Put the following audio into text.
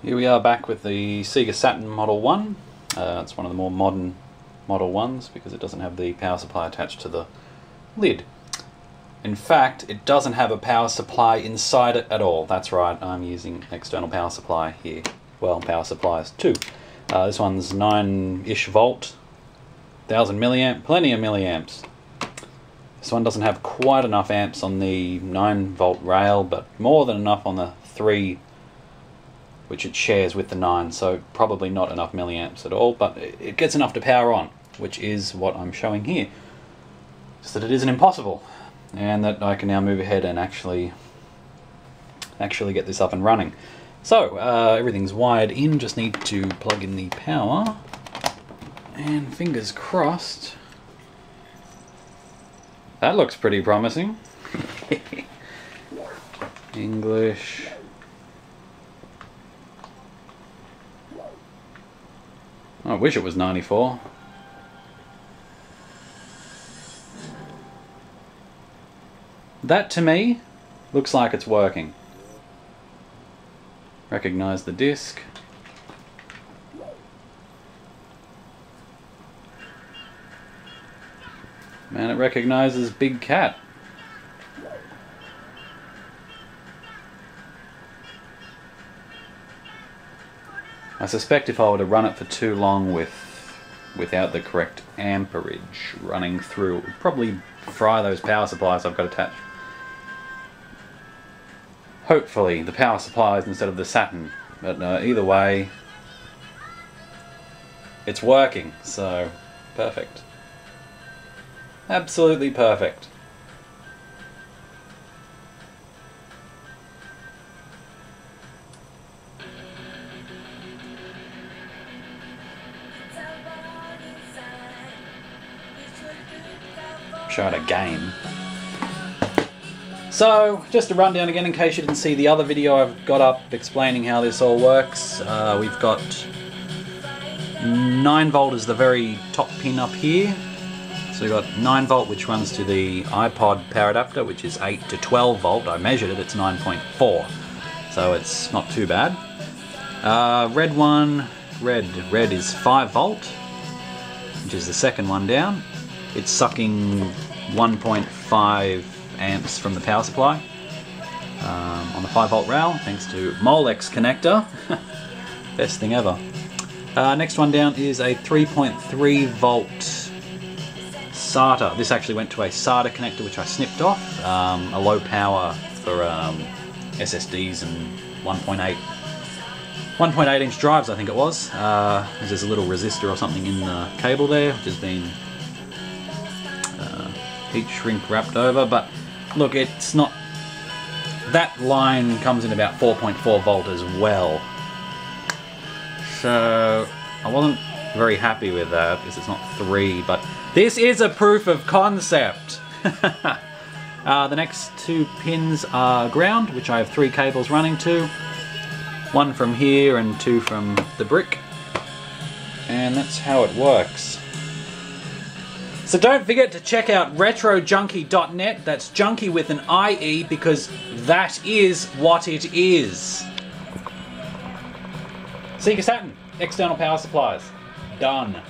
Here we are back with the Sega Saturn Model 1. It's one of the more modern Model 1s because it doesn't have the power supply attached to the lid. In fact, it doesn't have a power supply inside it at all. That's right, I'm using external power supply here. Well, power supplies too. This one's 9-ish volt, 1000 milliamp, plenty of milliamps. This one doesn't have quite enough amps on the 9 volt rail, but more than enough on the 3, which it shares with the 9, so probably not enough milliamps at all, but it gets enough to power on, which is what I'm showing here. Just that it isn't impossible, and that I can now move ahead and actually get this up and running. So, everything's wired in, just need to plug in the power, and fingers crossed. That looks pretty promising. English. I wish it was 94. That to me looks like it's working. Recognize the disc. Man, it recognizes Big Cat. I suspect if I were to run it for too long without the correct amperage running through, it would probably fry those power supplies I've got attached. Hopefully the power supplies instead of the Saturn, but either way it's working, so perfect. Absolutely perfect. Show it again. So, just a rundown again in case you didn't see the other video I've got up explaining how this all works. We've got 9 volt is the very top pin up here. So we've got 9 volt which runs to the iPod power adapter, which is 8 to 12 volt. I measured it, it's 9.4. So it's not too bad. Red one, red is 5 volt, which is the second one down. It's sucking 1.5 amps from the power supply on the 5 volt rail, thanks to Molex connector. Best thing ever. Next one down is a 3.3 volt SATA. This actually went to a SATA connector which I snipped off. A low power for SSDs and 1.8 inch drives, I think it was. There's a little resistor or something in the cable there, which has been heat shrink wrapped over, but look, it's not, that line comes in about 4.4 volt as well, so I wasn't very happy with that because it's not 3, but this is a proof of concept. The next 2 pins are ground, which I have 3 cables running to, 1 from here and 2 from the brick, and that's how it works. So don't forget to check out retrojunkie.net, that's junkie with an IE, because that is what it is. Sega Saturn, external power supplies, done.